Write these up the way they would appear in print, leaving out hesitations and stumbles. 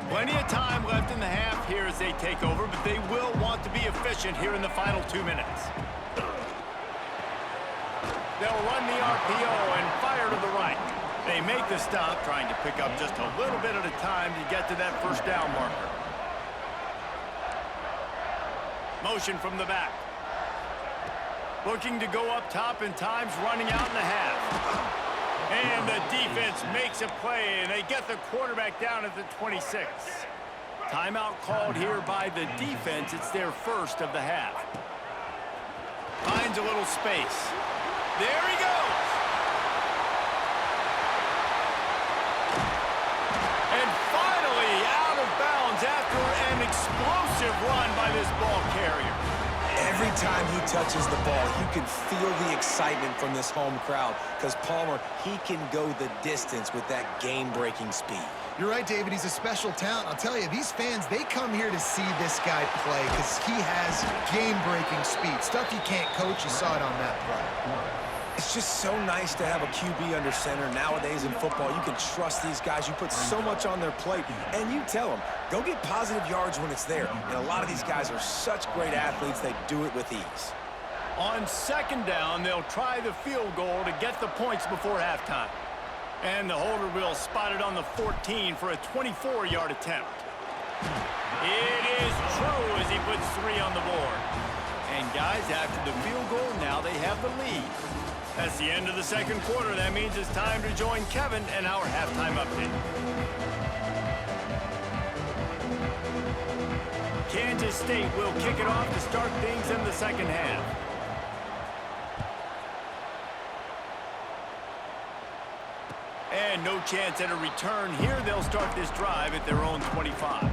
Plenty of time left in the half here as they take over, but they will want to be efficient here in the final 2 minutes. They'll run the RPO and fire to the right. They make the stop, trying to pick up just a little bit at a time to get to that first down marker. Motion from the back. Looking to go up top, and time's running out in the half. And the defense makes a play, and they get the quarterback down at the 26. Timeout called here by the defense. It's their first of the half. Finds a little space. There he goes. And finally out of bounds after an explosive run by this ball carrier. Every time he touches the ball, you can feel the excitement from this home crowd because Palmer, he can go the distance with that game-breaking speed. You're right, David. He's a special talent. I'll tell you, these fans, they come here to see this guy play because he has game-breaking speed. Stuff you can't coach. You saw it on that play. It's just so nice to have a QB under center. Nowadays in football, you can trust these guys. You put so much on their plate, and you tell them, go get positive yards when it's there. And a lot of these guys are such great athletes, they do it with ease. On second down, they'll try the field goal to get the points before halftime. And the holder will spot it on the 14 for a 24-yard attempt. It is true as he puts 3 on the board. And guys, after the field goal, now they have the lead. That's the end of the second quarter. That means it's time to join Kevin and our halftime update. Kansas State will kick it off to start things in the second half. And no chance at a return here. They'll start this drive at their own 25.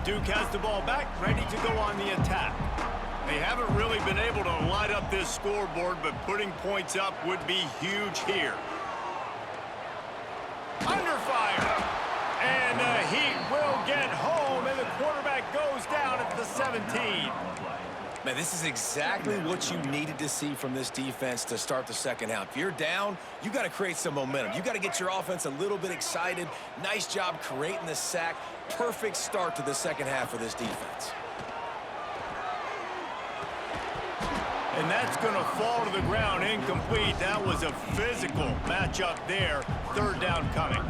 Duke has the ball back, ready to go on the attack. They haven't really been able to light up this scoreboard, but putting points up would be huge here. Under fire. And the Heat will get home, and the quarterback goes down at the 17. Man, this is exactly what you needed to see from this defense to start the second half. If you're down, you got to create some momentum. You got to get your offense a little bit excited. Nice job creating the sack. Perfect start to the second half for this defense. And that's going to fall to the ground incomplete. That was a physical matchup there. Third down coming.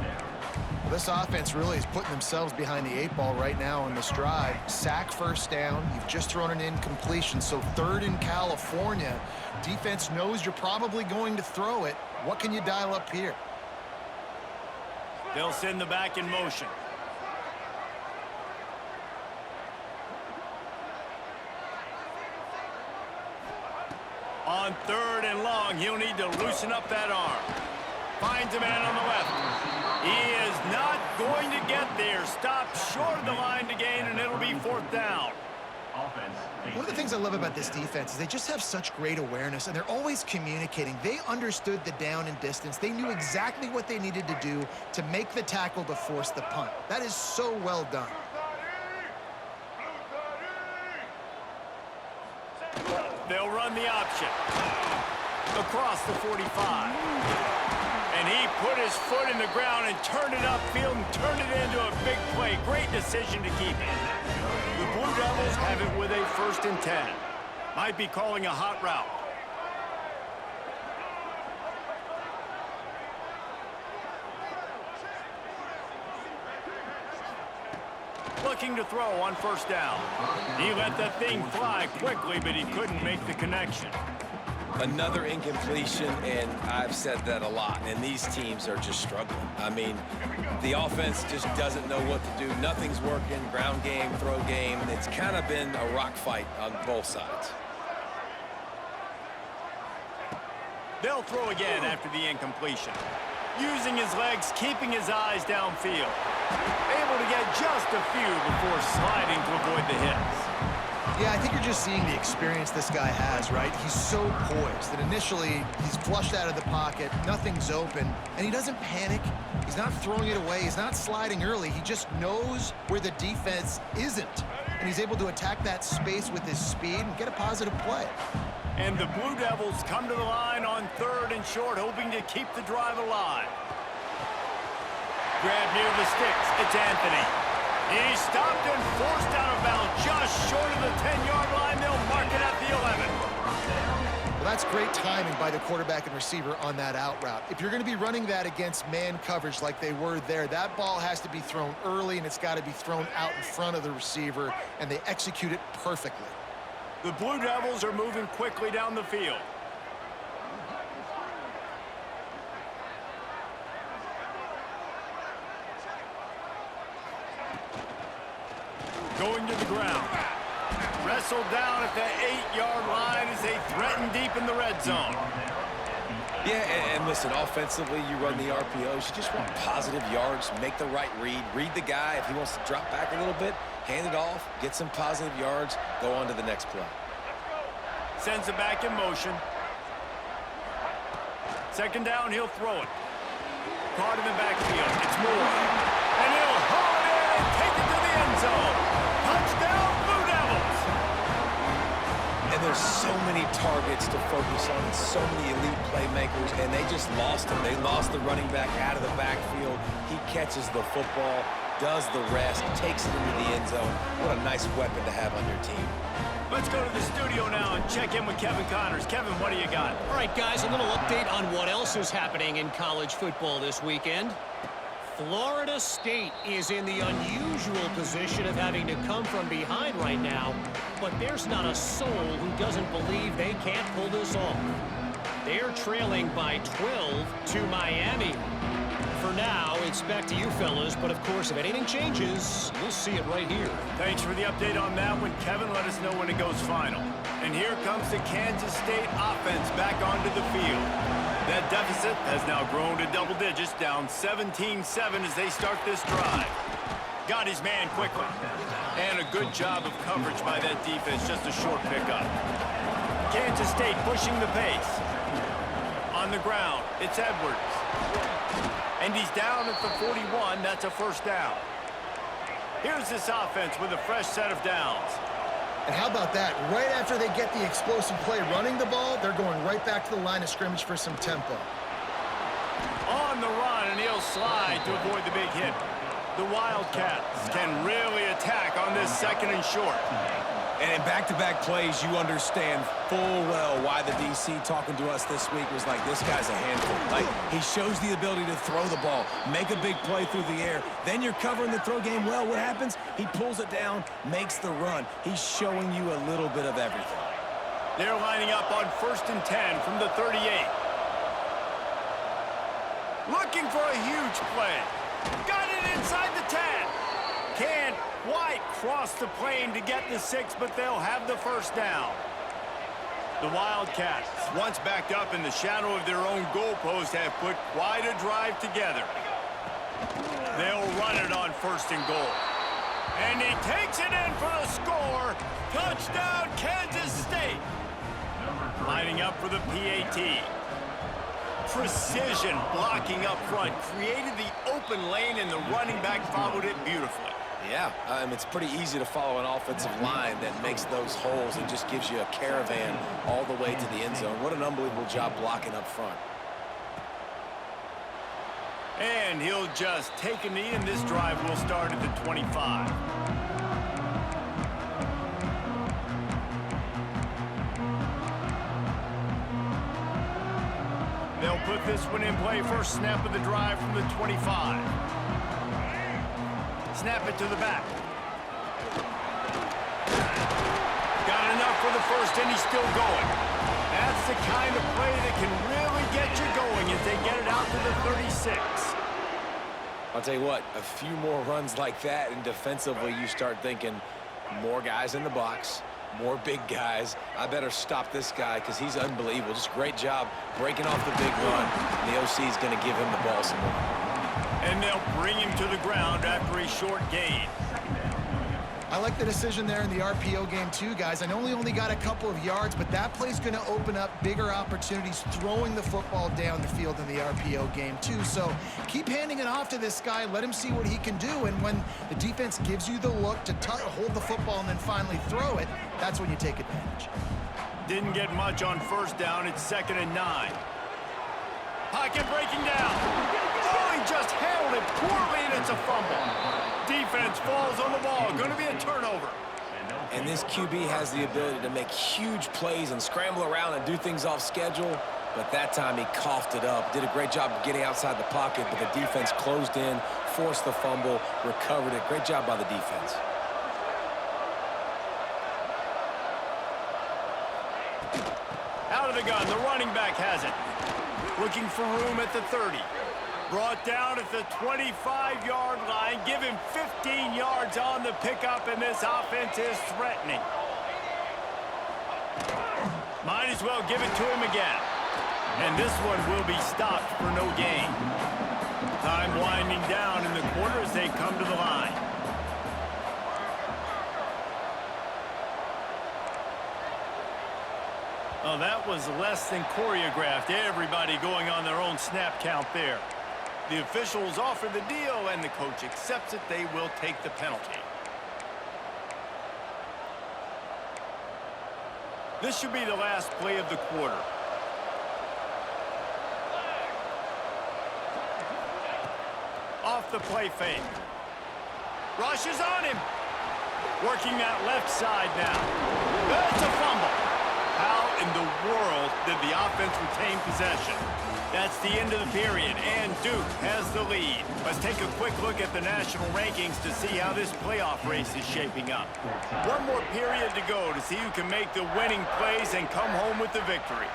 This offense really is putting themselves behind the 8 ball right now on this drive. Sack first down. You've just thrown an incompletion, so third in California. Defense knows you're probably going to throw it. What can you dial up here? They'll send the back in motion. On third and long, he'll need to loosen up that arm. Finds a man on the left. He is not going to get there. Stopped short of the line to gain, and it'll be fourth down. One of the things I love about this defense is they just have such great awareness, and they're always communicating. They understood the down and distance. They knew exactly what they needed to do to make the tackle to force the punt. That is so well done. They'll run the option. Across the 45. And he put his foot in the ground and turned it upfield and turned it into a big play. Great decision to keep it. The Blue Devils have it with a 1st and 10. Might be calling a hot route. Looking to throw on first down. He let that thing fly quickly, but he couldn't make the connection. Another incompletion, and I've said that a lot, and these teams are just struggling. I mean, the offense just doesn't know what to do. Nothing's working, ground game, throw game. It's kind of been a rock fight on both sides. They'll throw again after the incompletion. Using his legs, keeping his eyes downfield. Able to get just a few before sliding to avoid the hits. Yeah, I think you're just seeing the experience this guy has, right? He's so poised that initially he's flushed out of the pocket, nothing's open, and he doesn't panic. He's not throwing it away. He's not sliding early. He just knows where the defense isn't, and he's able to attack that space with his speed and get a positive play. And the Blue Devils come to the line on 3rd short, hoping to keep the drive alive. Grab near the sticks. It's Anthony. He's stopped and forced out of bounds just short of the 10-yard line. They'll mark it at the 11. Well, that's great timing by the quarterback and receiver on that out route. If you're going to be running that against man coverage like they were there, that ball has to be thrown early, and it's got to be thrown out in front of the receiver, and they execute it perfectly. The Blue Devils are moving quickly down the field. Going to the ground. Wrestled down at the 8-yard line as they threaten deep in the red zone. Yeah, and listen, offensively, you run the RPOs. You just want positive yards, make the right read the guy. If he wants to drop back a little bit, hand it off, get some positive yards, go on to the next play. Sends it back in motion. Second down, he'll throw it. Caught in the backfield. It's Moore. And he'll haul it in and take it to the end zone. Touchdown, Blue Devils. And there's so many targets to focus on and so many elite playmakers, and they just lost him. They lost the running back out of the backfield. He catches the football, does the rest, takes it into the end zone. What a nice weapon to have on your team. Let's go to the studio now and check in with Kevin Connors. Kevin, what do you got? All right, guys, a little update on what else is happening in college football this weekend. Florida State is in the unusual position of having to come from behind right now, but there's not a soul who doesn't believe they can't pull this off. They're trailing by 12 to Miami. For now, it's back to you fellas, but of course, if anything changes, you'll see it right here. Thanks for the update on that one, Kevin. Let us know when it goes final. And here comes the Kansas State offense back onto the field. That deficit has now grown to double digits, down 17-7 as they start this drive. Got his man quickly. And a good job of coverage by that defense, just a short pickup. Kansas State pushing the pace. On the ground, it's Edwards. And he's down at the 41. That's a first down. Here's this offense with a fresh set of downs. And how about that? Right after they get the explosive play running the ball, they're going right back to the line of scrimmage for some tempo. On the run, and he'll slide to avoid the big hit. The Wildcats can really attack on this second and short. And in back-to-back plays, you understand full well why the DC talking to us this week was like, this guy's a handful. Like, he shows the ability to throw the ball, make a big play through the air. Then you're covering the throw game well. What happens? He pulls it down, makes the run. He's showing you a little bit of everything. They're lining up on 1st and 10 from the 38. Looking for a huge play. Got it inside the 10. Can't quite cross the plane to get the 6, but they'll have the first down. The Wildcats, once backed up in the shadow of their own goalpost, have put quite a drive together. They'll run it on 1st and goal. And he takes it in for the score. Touchdown, Kansas State. Lining up for the PAT. Precision blocking up front. Created the open lane, and the running back followed it beautifully. Yeah, it's pretty easy to follow an offensive line that makes those holes and just gives you a caravan all the way to the end zone. What an unbelievable job blocking up front. And he'll just take a knee, and this drive will start at the 25. They'll put this one in play. First snap of the drive from the 25. Snap it to the back. Got enough for the first, and he's still going. That's the kind of play that can really get you going as they get it out to the 36. I'll tell you what, a few more runs like that, and defensively you start thinking more guys in the box, more big guys. I better stop this guy because he's unbelievable. Just great job breaking off the big run. And the OC is going to give him the ball some more. And they'll bring him to the ground after a short gain. I like the decision there in the RPO game too, guys. I know he only got a couple of yards, but that play's going to open up bigger opportunities throwing the football down the field in the RPO game too. So keep handing it off to this guy. Let him see what he can do. And when the defense gives you the look to hold the football and then finally throw it, that's when you take advantage. Didn't get much on first down. It's 2nd and 9. Pocket breaking down. Oh, he just handled it poorly, and it's a fumble. Defense falls on the ball. Going to be a turnover. And this QB has the ability to make huge plays and scramble around and do things off schedule. But that time he coughed it up. Did a great job of getting outside the pocket, but the defense closed in, forced the fumble, recovered it. Great job by the defense. Out of the gun, the running back has it. Looking for room at the 30. Brought down at the 25-yard line. Give him 15 yards on the pickup, and this offense is threatening. Might as well give it to him again. And this one will be stopped for no gain. Time winding down in the quarter as they come to the line. Oh, that was less than choreographed. Everybody going on their own snap count there. The officials offer the deal, and the coach accepts it. They will take the penalty. This should be the last play of the quarter. Off the play fake. Rush is on him. Working that left side now. That's a fumble. How in the world did the offense retain possession? That's the end of the period, and Duke has the lead. Let's take a quick look at the national rankings to see how this playoff race is shaping up. One more period to go to see who can make the winning plays and come home with the victory.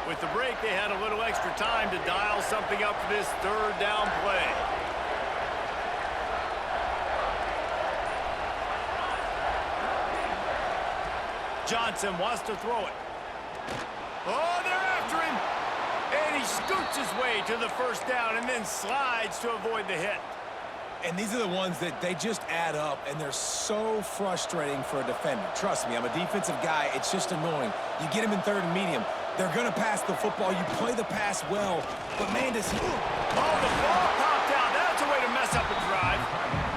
With the break, they had a little extra time to dial something up for this third down play. Johnson wants to throw it. Oh, they're after him. And he scoots his way to the first down and then slides to avoid the hit. And these are the ones that they just add up, and they're so frustrating for a defender. Trust me, I'm a defensive guy. It's just annoying. You get him in third and medium. They're going to pass the football. You play the pass well. But, man, does he... Oh, the ball popped out. That's a way to mess up a drive.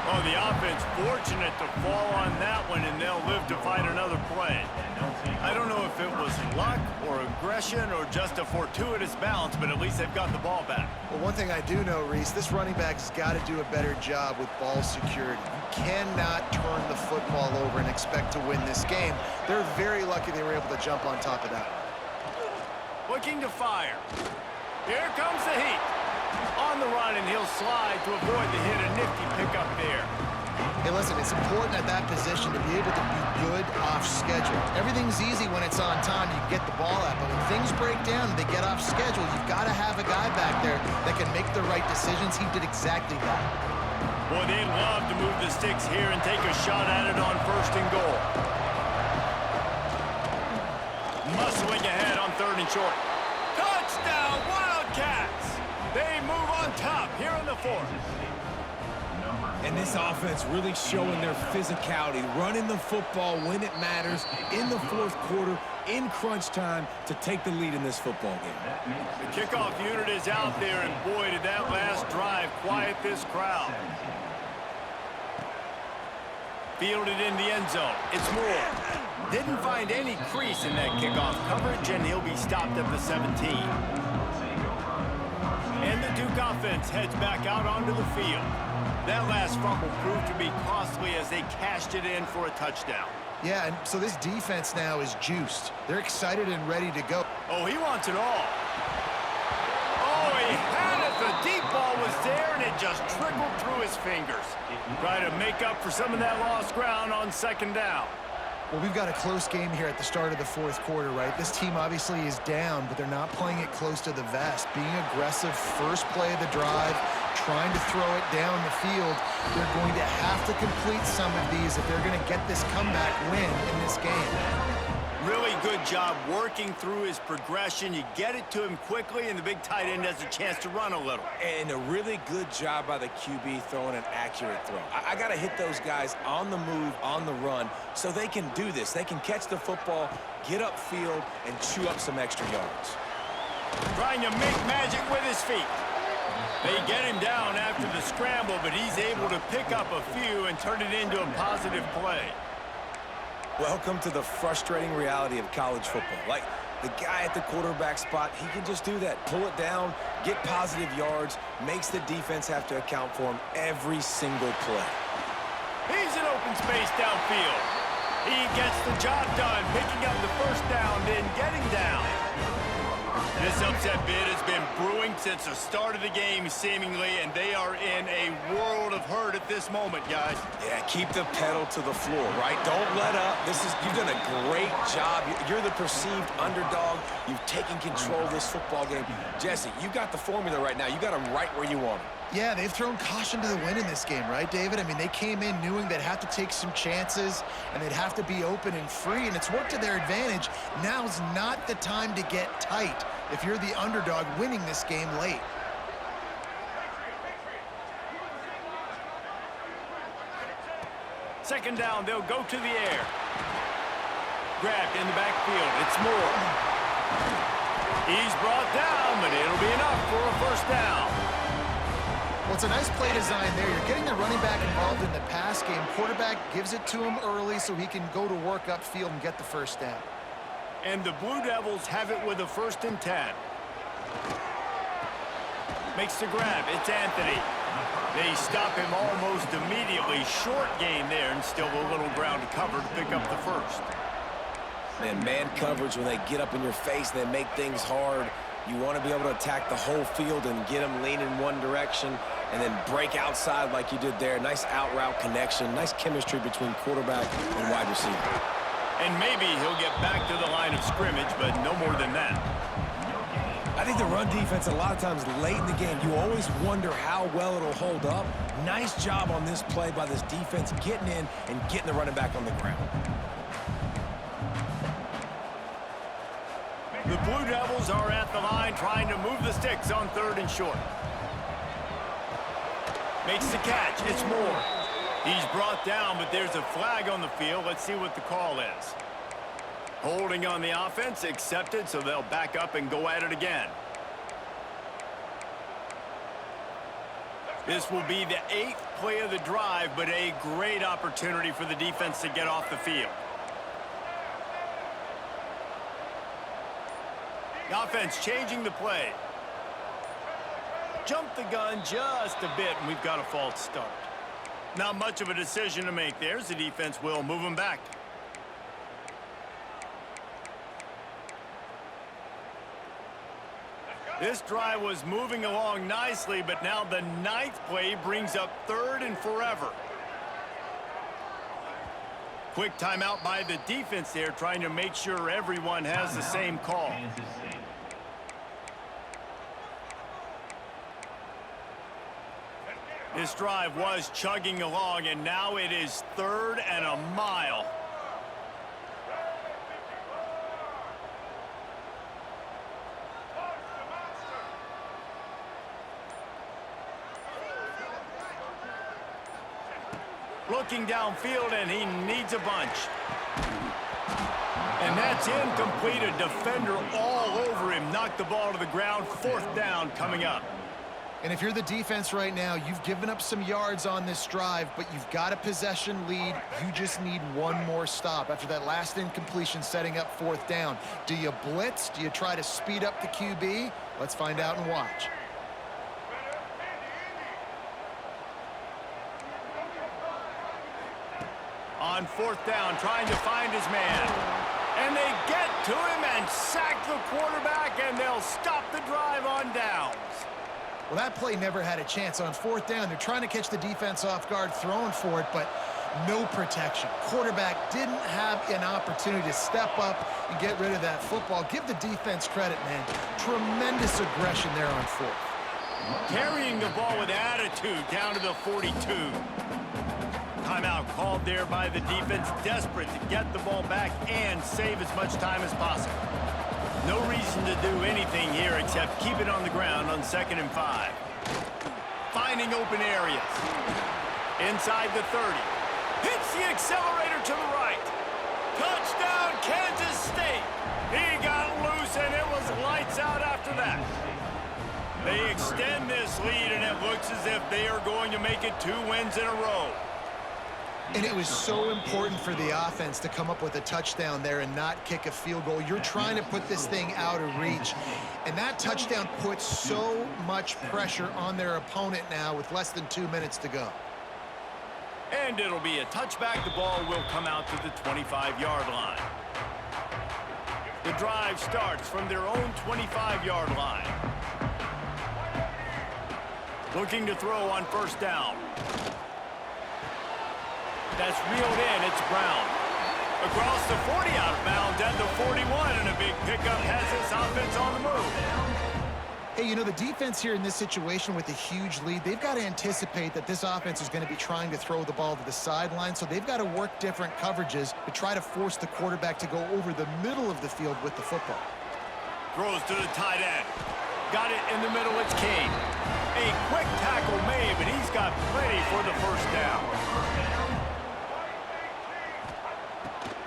Oh, the offense fortunate to fall on that one, and they'll live to fight another play. I don't know if it was luck or aggression or just a fortuitous bounce, but at least they've got the ball back. Well, one thing I do know, Reese, this running back's got to do a better job with ball security. You cannot turn the football over and expect to win this game. They're very lucky they were able to jump on top of that. Looking to fire. Here comes the heat. On the run, and he'll slide to avoid the hit. A nifty pickup there. Hey, listen, it's important at that position to be able to be good off schedule. Everything's easy when it's on time. You can get the ball out. But when things break down and they get off schedule, you've got to have a guy back there that can make the right decisions. He did exactly that. Boy, they'd love to move the sticks here and take a shot at it on first and goal. Muscling ahead on third and short. Touchdown, Wildcats! They move on top here in the fourth. And this offense really showing their physicality, running the football when it matters in the fourth quarter, in crunch time, to take the lead in this football game. The kickoff unit is out there, and boy, did that last drive quiet this crowd. Fielded in the end zone. It's Moore. Didn't find any crease in that kickoff coverage, and he'll be stopped at the 17. And the Duke offense heads back out onto the field. That last fumble proved to be costly as they cashed it in for a touchdown. Yeah, and so this defense now is juiced. They're excited and ready to go. Oh, he wants it all. Oh, he had it. The deep ball was there, and it just trickled through his fingers. Try to make up for some of that lost ground on second down. Well, we've got a close game here at the start of the fourth quarter, right? This team obviously is down, but they're not playing it close to the vest. Being aggressive, first play of the drive, trying to throw it down the field. They're going to have to complete some of these if they're going to get this comeback win in this game. Really good job working through his progression. You get it to him quickly, and the big tight end has a chance to run a little. And a really good job by the QB throwing an accurate throw. I got to hit those guys on the move, on the run, so they can do this. They can catch the football, get upfield, and chew up some extra yards. Trying to make magic with his feet. They get him down after the scramble, but he's able to pick up a few and turn it into a positive play. Welcome to the frustrating reality of college football. Like, the guy at the quarterback spot, he can just do that. Pull it down, get positive yards, makes the defense have to account for him every single play. He's in open space downfield. He gets the job done, picking up the first down, then getting down. This upset bid has been brewing since the start of the game, seemingly, and they are in a world of hurt at this moment, guys. Yeah, keep the pedal to the floor, right? Don't let up. You've done a great job. You're the perceived underdog. You've taken control of this football game. Jesse, you got the formula right now. You got them right where you want them. Yeah, they've thrown caution to the wind in this game, right, David? I mean, they came in knowing they'd have to take some chances and they'd have to be open and free, and it's worked to their advantage. Now's not the time to get tight if you're the underdog winning this game late. Second down, they'll go to the air. Grabbed in the backfield. It's Moore. He's brought down, but it'll be enough for a first down. Well, it's a nice play design there. You're getting the running back involved in the pass game. Quarterback gives it to him early so he can go to work upfield and get the first down. And the Blue Devils have it with a 1st and 10. Makes the grab. It's Anthony. They stop him almost immediately. Short gain there, and still a little ground to cover to pick up the first. Man coverage, when they get up in your face, they make things hard. You want to be able to attack the whole field and get them lean in one direction and then break outside like you did there. Nice out-route connection, nice chemistry between quarterback and wide receiver. And maybe he'll get back to the line of scrimmage, but no more than that. I think the run defense, a lot of times late in the game, you always wonder how well it'll hold up. Nice job on this play by this defense, getting in and getting the running back on the ground. The Blue Devils are at the line trying to move the sticks on 3rd and short. Makes the catch. It's Moore. He's brought down, but there's a flag on the field. Let's see what the call is. Holding on the offense, accepted, so they'll back up and go at it again. This will be the 8th play of the drive, but a great opportunity for the defense to get off the field. The offense changing the play. Jump the gun just a bit, and we've got a false start. Not much of a decision to make there, as the defense will move him back. This drive was moving along nicely, but now the 9th play brings up 3rd and forever. Quick timeout by the defense there, trying to make sure everyone has the same call. This drive was chugging along, and now it is 3rd and a mile. Looking downfield, and he needs a bunch. And that's incomplete. A defender all over him. Knocked the ball to the ground. 4th down coming up. And if you're the defense right now, you've given up some yards on this drive, but you've got a possession lead. You just need one more stop after that last incompletion setting up 4th down. Do you blitz? Do you try to speed up the QB? Let's find out and watch. On 4th down, trying to find his man. And they get to him and sack the quarterback, and they'll stop the drive on downs. Well, that play never had a chance. On 4th down, they're trying to catch the defense off guard, throwing for it, but no protection. Quarterback didn't have an opportunity to step up and get rid of that football. Give the defense credit, man. Tremendous aggression there on 4th. Carrying the ball with attitude down to the 42. Timeout called there by the defense, desperate to get the ball back and save as much time as possible. No reason to do anything here except keep it on the ground on 2nd and 5. Finding open areas. Inside the 30. Hits the accelerator to the right. Touchdown, Kansas State. He got loose, and it was lights out after that. They extend this lead, and it looks as if they are going to make it 2 wins in a row. And it was so important for the offense to come up with a touchdown there and not kick a field goal. You're trying to put this thing out of reach. And that touchdown puts so much pressure on their opponent now with less than 2 minutes to go. And it'll be a touchback. The ball will come out to the 25-yard line. The drive starts from their own 25-yard line. Looking to throw on first down. That's reeled in. It's Brown. Across the 40 out of bounds at the 41, and a big pickup has this offense on the move. Hey, you know, the defense here in this situation with a huge lead, they've got to anticipate that this offense is going to be trying to throw the ball to the sideline, so they've got to work different coverages to try to force the quarterback to go over the middle of the field with the football. Throws to the tight end. Got it in the middle. It's Kane. A quick tackle made, but he's got plenty for the first down.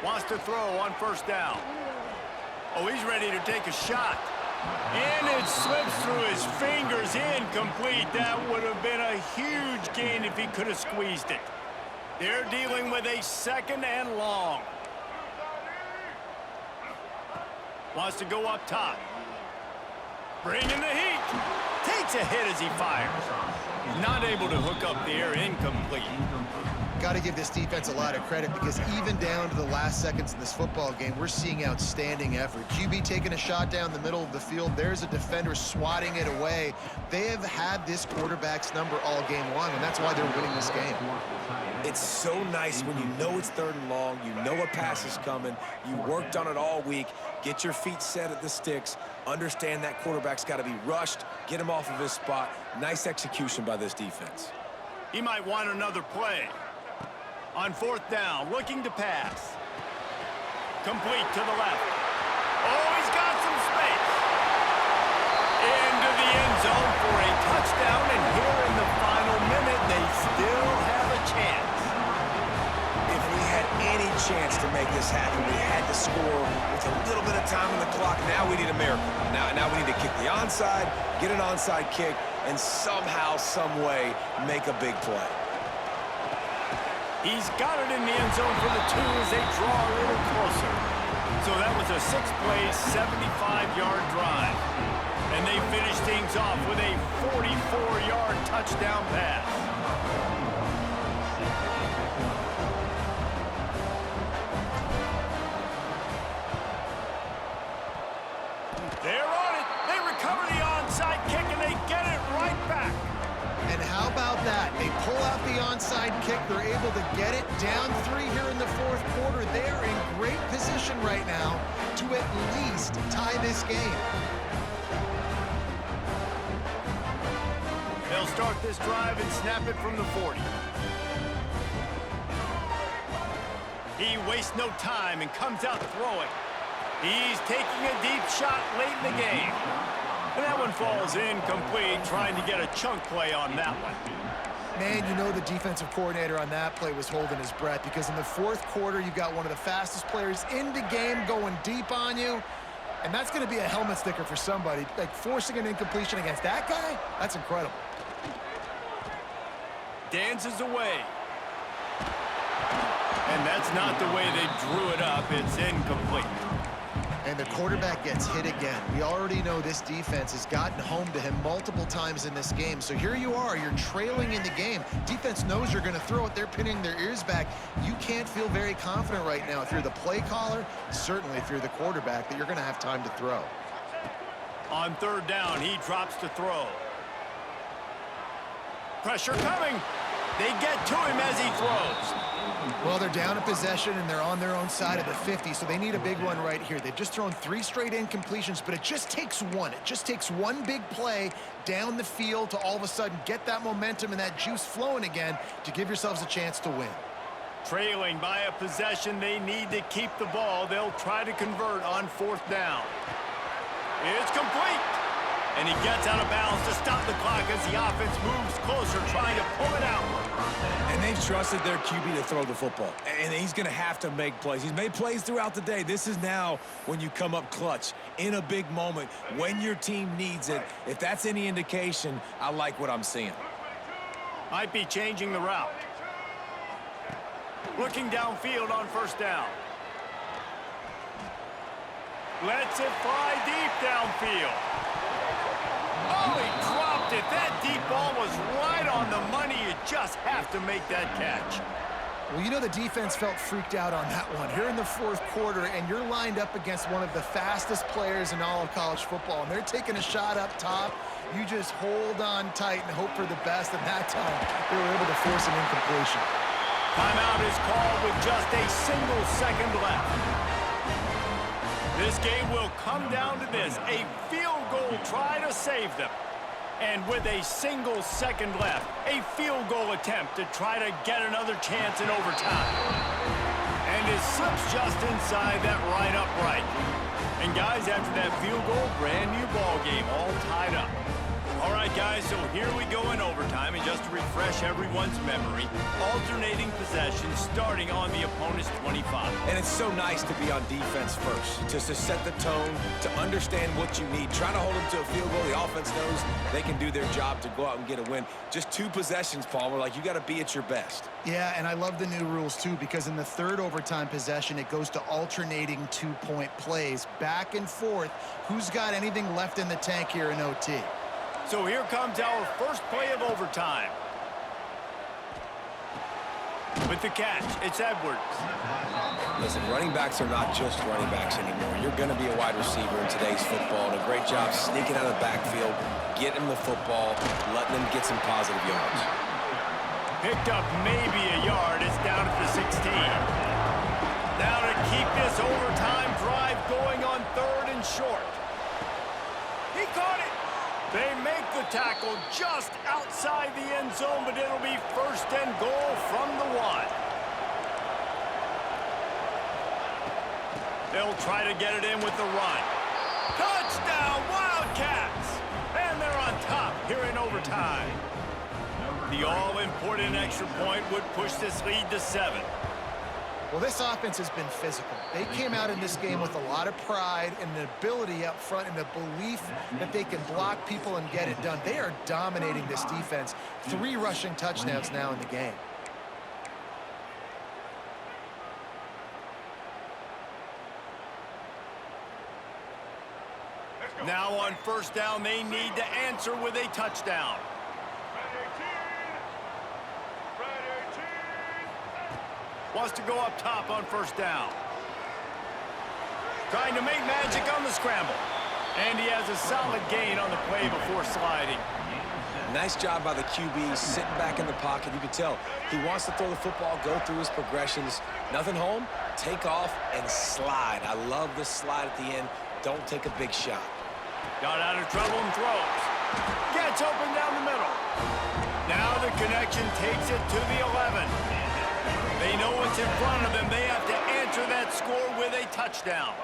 Wants to throw on first down. Oh, he's ready to take a shot. And it slips through his fingers, incomplete. That would have been a huge gain if he could have squeezed it. They're dealing with a second and long. Wants to go up top. Bringing the heat. Takes a hit as he fires. Not able to hook up the air, incomplete. Got to give this defense a lot of credit because even down to the last seconds in this football game, we're seeing outstanding effort. QB taking a shot down the middle of the field. There's a defender swatting it away. They have had this quarterback's number all game long, and that's why they're winning this game. It's so nice when you know it's third and long, you know a pass is coming, you worked on it all week, get your feet set at the sticks, understand that quarterback's got to be rushed, get him off of his spot. Nice execution by this defense. He might want another play. On fourth down, looking to pass. Complete to the left. Oh, he's got some space. Into the end zone for a touchdown, and here in the final minute, they still have a chance. If we had any chance to make this happen, we had to score with a little bit of time on the clock. Now we need a miracle. Now we need to kick the onside, get an onside kick, and somehow, some way, make a big play. He's got it in the end zone for the two as they draw a little closer. So that was a 6-play, 75-yard drive. And they finish things off with a 44-yard touchdown pass. They're on it. They recover the onside kick, and they get it right back. And how about that? They pull out the onside kick. They're able to get it down 3 here in the fourth quarter. They are in great position right now to at least tie this game. They'll start this drive and snap it from the 40. He wastes no time and comes out throwing. He's taking a deep shot late in the game. And that one falls incomplete, trying to get a chunk play on that one. Man, you know the defensive coordinator on that play was holding his breath because in the fourth quarter, you've got one of the fastest players in the game going deep on you. And that's going to be a helmet sticker for somebody. Like, forcing an incompletion against that guy, that's incredible. Dances away. And that's not the way they drew it up. It's incomplete. And the quarterback gets hit again. We already know this defense has gotten home to him multiple times in this game. So here you are, you're trailing in the game. Defense knows you're going to throw it. They're pinning their ears back. You can't feel very confident right now if you're the play caller, certainly if you're the quarterback, that you're going to have time to throw. On third down, he drops to throw. Pressure coming. They get to him as he throws. Well, they're down a possession, and they're on their own side of the 50, so they need a big one right here. They've just thrown 3 straight incompletions, but it just takes one. It just takes one big play down the field to all of a sudden get that momentum and that juice flowing again to give yourselves a chance to win. Trailing by a possession, they need to keep the ball. They'll try to convert on fourth down. It's complete. And he gets out of bounds to stop the clock as the offense moves closer, trying to pull it out. And they've trusted their QB to throw the football. And he's going to have to make plays. He's made plays throughout the day. This is now when you come up clutch in a big moment when your team needs it. If that's any indication, I like what I'm seeing. Might be changing the route. Looking downfield on first down. Lets it fly deep downfield. Oh, he dropped it. That deep ball was right on the money. You just have to make that catch. Well, you know the defense felt freaked out on that one. Here in the fourth quarter, and you're lined up against one of the fastest players in all of college football, and they're taking a shot up top. You just hold on tight and hope for the best, and that time they were able to force an incompletion. Timeout is called with just a single second left. This game will come down to this, a field goal try to save them. And with a single second left, a field goal attempt to try to get another chance in overtime. And it slips just inside that right upright. And guys, after that field goal, brand new ball game, all tied up. All right, guys, so here we go in overtime, and just to refresh everyone's memory, alternating possession starting on the opponent's 25. And it's so nice to be on defense first, just to set the tone, to understand what you need. Trying to hold them to a field goal. The offense knows they can do their job to go out and get a win. Just 2 possessions, Palmer, like you got to be at your best. Yeah, and I love the new rules, too, because in the third overtime possession, it goes to alternating 2-point plays, back and forth. Who's got anything left in the tank here in OT? So here comes our first play of overtime. With the catch, it's Edwards. Listen, running backs are not just running backs anymore. You're going to be a wide receiver in today's football, and a great job sneaking out of the backfield, getting the football, letting them get some positive yards. Picked up maybe a yard. It's down at the 16. Now to keep this overtime drive going on 3rd and short. He caught it. They make the tackle just outside the end zone, but it'll be 1st and goal from the 1. They'll try to get it in with the run. Touchdown, Wildcats! And they're on top here in overtime. The all-important extra point would push this lead to 7. Well, this offense has been physical. They came out in this game with a lot of pride and the ability up front and the belief that they can block people and get it done. They are dominating this defense. 3 rushing touchdowns now in the game. Now on first down, they need to answer with a touchdown. Wants to go up top on first down. Trying to make magic on the scramble. And he has a solid gain on the play before sliding. Nice job by the QB, sitting back in the pocket. You can tell he wants to throw the football, go through his progressions. Nothing home, take off, and slide. I love the slide at the end. Don't take a big shot. Got out of trouble and throws. Gets open down the middle. Now the connection takes it to the 11. They know what's in front of them. They have to answer that score with a touchdown.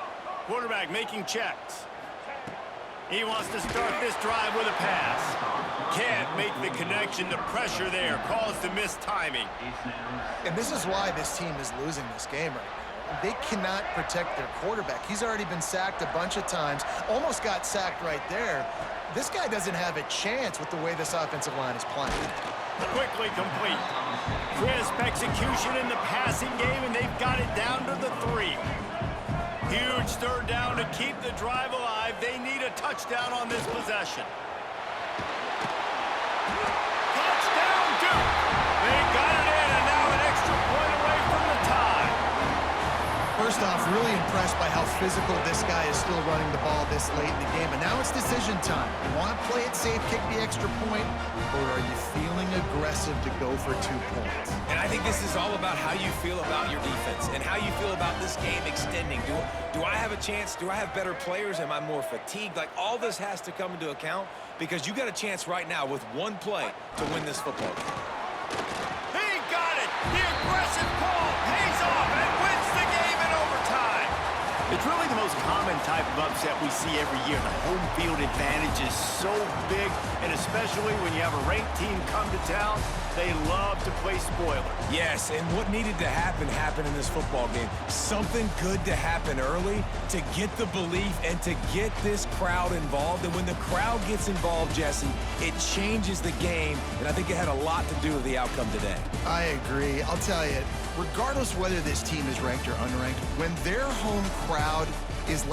Quarterback making checks. He wants to start this drive with a pass. Can't make the connection. The pressure there caused the missed timing. And this is why this team is losing this game right now. They cannot protect their quarterback. He's already been sacked a bunch of times. Almost got sacked right there. This guy doesn't have a chance with the way this offensive line is playing. Quickly complete. Crisp execution in the passing game, and they've got it down to the 3. Huge 3rd down to keep the drive alive. They need a touchdown on this possession. Touchdown, Duke! They got it in, and now an extra point away from the tie. First off, really impressed by how physical this guy is still running the ball this late in the game. And now it's decision time. You want to play it safe, kick the extra point, or are you feeling aggressive to go for 2 points? And I think this is all about how you feel about your defense and how you feel about this game extending. Do I have a chance? Do I have better players? Am I more fatigued? Like, all this has to come into account because you got a chance right now with 1 play to win this football game. He got it! The aggressive call pays off and wins the game in overtime. It's really the most common type of upset we see every year. The home field advantage is so big, and especially when you have a ranked team come to town, they love to play spoiler. Yes, and what needed to happen happened in this football game. Something good to happen early to get the belief and to get this crowd involved. And when the crowd gets involved, Jesse, it changes the game, and I think it had a lot to do with the outcome today. I agree. I'll tell you, regardless whether this team is ranked or unranked, when their home crowd is like